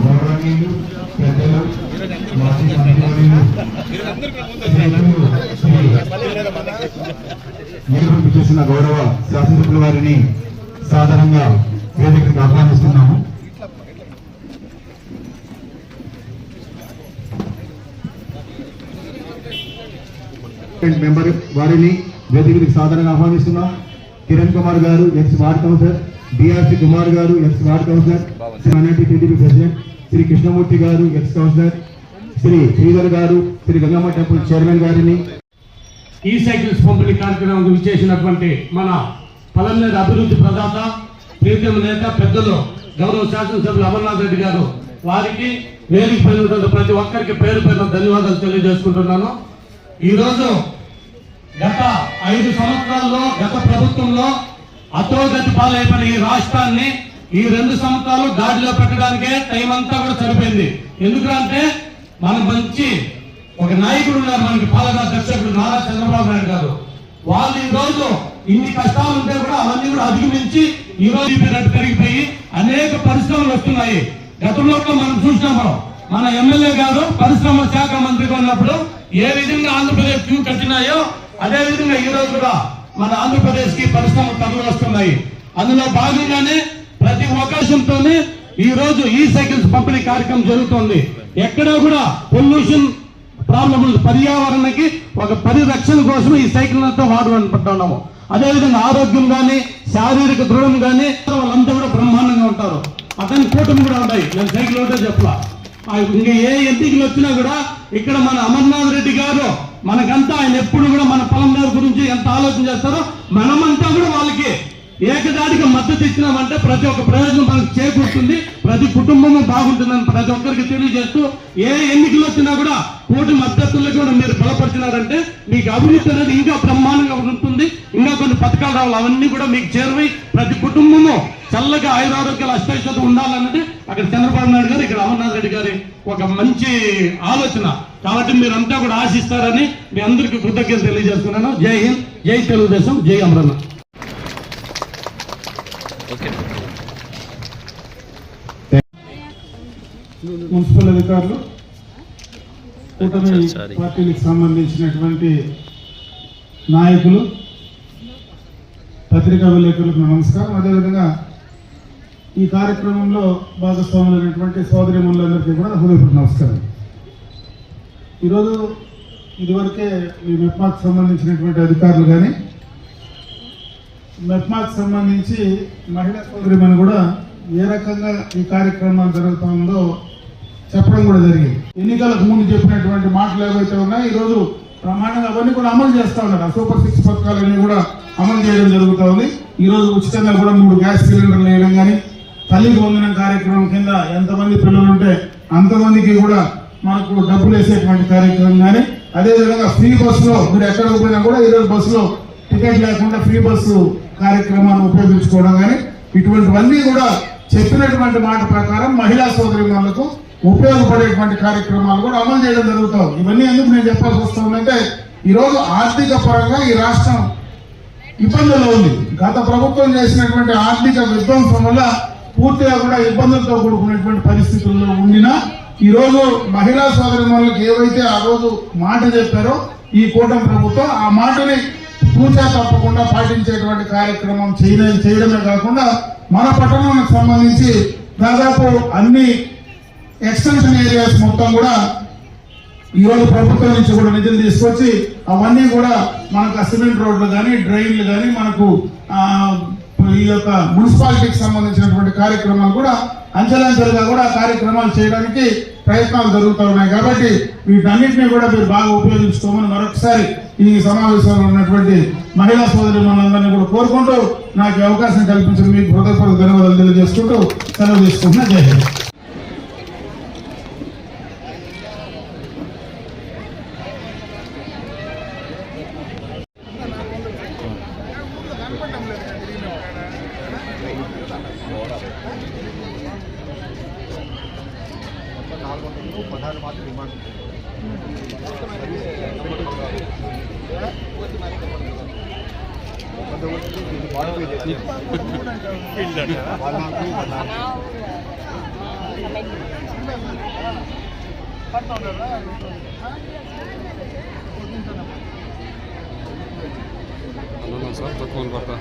గౌరవనీయులు పెద్దలు మాజీ మంత్రివర్యులు చేసిన గౌరవ శాసనసభ్యుల వారిని సాధారణంగా వేదికకు ఆహ్వానిస్తున్నాము. మెంబర్ వారిని వేదికకు సాధారణంగా ఆహ్వానిస్తున్నాం. కిరణ్ కుమార్ గారు, ex ward councillor, D R C Kumar గారు, ex ward councillor, Shri TDP president Shri Krishnamurthy గారు, ఎక్స్ కౌన్సిలర్, శ్రీ శ్రీధర్ గారు, శ్రీ గంగమ్మ టెంపుల్ చైర్మన్ గారిని ఈ సైకిల్స్ పంపిణీ కార్యక్రమం విచ్చేసినటువంటి మన పలమనేరు అభివృద్ధి ప్రదాత ప్రీతం నేత పెద్దలు గౌరవ శాసనసభ్యులు అమర్నాథ్ రెడ్డి గారు వారికి వేదిక పైన ప్రతి ఒక్కరికి పేరు పేరున ధన్యవాదాలు తెలియజేసుకుంటున్నాను. ఈరోజు గత 5 సంవత్సరాల్లో గత ప్రభుత్వంలో అధోగతి పాలైపోయిన ఈ రాష్ట్రాన్ని ఈ 2 సంవత్సరాలు గాడిలో పెట్టడానికే టైం అంతా కూడా సరిపోయింది. ఎందుకంటే మన మంచి ఒక నాయకుడు ఉన్నారు, మనకి పాలనా దర్శకుడు నారా చంద్రబాబు నాయుడు గారు. వాళ్ళు ఈ రోజు ఇన్ని కష్టాలు ఉంటే కూడా అవన్నీ కూడా అధిగమించి ఈ రోజు పెరిగిపోయి అనేక పరిశ్రమలు వస్తున్నాయి. గతంలో మనం చూసినాము, మన ఎమ్మెల్యే గారు పరిశ్రమ శాఖ మంత్రిగా ఉన్నప్పుడు ఏ విధంగా ఆంధ్రప్రదేశ్ క్యూ కట్టినాయో అదే విధంగా ఈ రోజు కూడా మన ఆంధ్రప్రదేశ్ కి పరిశ్రమలు తరలి వస్తున్నాయి. అందులో భాగంగానే ప్రతి అవకాశంతోనే ఈ రోజు ఈ సైకిల్స్ పంపిణీ కార్యక్రమం జరుగుతోంది. ఎక్కడా కూడా పొల్యూషన్ ప్రాబ్లం పర్యావరణానికి ఒక పరిరక్షణ కోసం ఈ సైకిల్తో వాడుకుంటున్నాము. అదేవిధంగా ఆరోగ్యం కానీ శారీరక దృఢం కానీ వాళ్ళంతా కూడా బ్రహ్మాండంగా ఉంటారు. అతని కూటమి కూడా ఉంటాయి. నేను సైకిల్ ఒకటే చెప్పలా, ఇంకా ఏ ఎంపీలు వచ్చినా కూడా ఇక్కడ మన అమర్నాథ్ రెడ్డి గారు మనకంతా ఆయన ఎప్పుడు కూడా మన పలమనేరు గురించి ఎంత ఆలోచన చేస్తారో మనమంతా కూడా వాళ్ళకి ఏకదాటిగా మద్దతు ఇచ్చినామంటే ప్రతి ఒక్క ప్రయోజనం మనకు చేకూరుతుంది, ప్రతి కుటుంబము బాగుంటుందని ప్రతి ఒక్కరికి తెలియజేస్తూ ఏ ఎన్నికలు వచ్చినా కూడా కోటి మద్దతుల్లో కూడా మీరు బలపరిచినారంటే మీకు అభివృద్ధి అనేది ఇంకా బ్రహ్మాండంగా ఉంటుంది. ఇంకా కొన్ని పథకాలు రావాలి, అవన్నీ కూడా మీకు చేరువై ప్రతి కుటుంబము చల్లగా ఆయురారోగ్యాలు అష్టైశ్వర్యం ఉండాలన్నది అక్కడ చంద్రబాబు నాయుడు గారు, ఇక్కడ అమర్నాథ్ రెడ్డి గారి ఒక మంచి ఆలోచన. కాబట్టి మీరంతా కూడా ఆశిస్తారని మీ అందరికీ కృతజ్ఞతలు తెలియజేస్తున్నాను. జై హింద్, జై తెలుగుదేశం, జై అమరనాథ్. మున్సిపల్ అధికారులు, కూటమి పార్టీలకు సంబంధించినటువంటి నాయకులు, పత్రికా విలేకరులకు నమస్కారం. అదేవిధంగా ఈ కార్యక్రమంలో భాగస్వాములైనటువంటి సోదరీమణులందరికీ కూడా హృదయపూర్వక నమస్కారం. ఈరోజు ఇదివరకే ఈ మెప్మాకు సంబంధించినటువంటి అధికారులు కానీ మెప్మాకు సంబంధించి మహిళా సోదరీమణి కూడా ఏ రకంగా ఈ కార్యక్రమాలు జరుగుతుందో చెప్పడం కూడా జరిగింది. ఎన్నికలకు ముందు చెప్పినటువంటి మాటలు ఏవైతే ఉన్నాయో ఈరోజు ప్రమాణంగా అవన్నీ కూడా అమలు చేస్తూ ఉన్నారు. ఆ సూపర్ 6 పథకాలన్నీ కూడా అమలు చేయడం జరుగుతూ ఉంది. ఈరోజు ఉచితంగా కూడా 3 గ్యాస్ సిలిండర్లు వేయడం కానీ, తల్లికి వందనం కార్యక్రమం కింద ఎంతమంది పిల్లలు ఉంటే అంతమందికి కూడా మనకు డబ్బులు వేసేటువంటి కార్యక్రమం కానీ, అదేవిధంగా ఫ్రీ బస్సులో మీరు ఎక్కడికి పోయినా కూడా ఈరోజు బస్సులో టికెట్ లేకుండా ఫ్రీ బస్సు కార్యక్రమాన్ని ఉపయోగించుకోవడం కానీ, ఇటువంటివన్నీ కూడా చెప్పినటువంటి మాట ప్రకారం మహిళా సోదరీమణులకు ఉపయోగపడేటువంటి కార్యక్రమాలు కూడా అమలు చేయడం జరుగుతాం. ఇవన్నీ ఎందుకు నేను చెప్పాల్సి వస్తుందంటే ఈరోజు ఆర్థిక పరంగా ఈ రాష్ట్రం ఇబ్బందుల్లో ఉంది. గత ప్రభుత్వం చేసినటువంటి ఆర్థిక విధ్వంసం వల్ల పూర్తిగా కూడా ఇబ్బందులతో కూడుకున్నటువంటి పరిస్థితుల్లో ఉండినా ఈరోజు మహిళా సోదరీమణులకు ఏవైతే ఆ రోజు మాట చెప్పారో ఈ కూటమి ప్రభుత్వం ఆ మాటని పూజా తప్పకుండా పాటించేటువంటి కార్యక్రమం చేయడమే కాకుండా మన పట్టణానికి సంబంధించి దాదాపు అన్ని ఎక్స్టెన్షన్ ఏరియాస్ మొత్తం కూడా ఈరోజు ప్రభుత్వం నుంచి కూడా నిధులు తీసుకొచ్చి అవన్నీ కూడా మనకు సిమెంట్ రోడ్లు కానీ డ్రైన్లు కానీ మనకు ఈ యొక్క మున్సిపాలిటీకి సంబంధించినటువంటి కార్యక్రమాలు కూడా అంచెలంచెలుగా కూడా కార్యక్రమాలు చేయడానికి ప్రయత్నాలు జరుగుతూ ఉన్నాయి. కాబట్టి వీటన్నింటినీ కూడా మీరు బాగా ఉపయోగించుకోమని మరొకసారి ఈ సమావేశంలో ఉన్నటువంటి మహిళా సోదరీమణులందరినీ కూడా కోరుకుంటూ నాకు అవకాశం కల్పించిన మీకు హృదయపూర్వక ధన్యవాదాలు తెలియజేసుకుంటూ సెలవు తీసుకుంటున్నా. జై హింద్. సార్ తక్కువ పడతా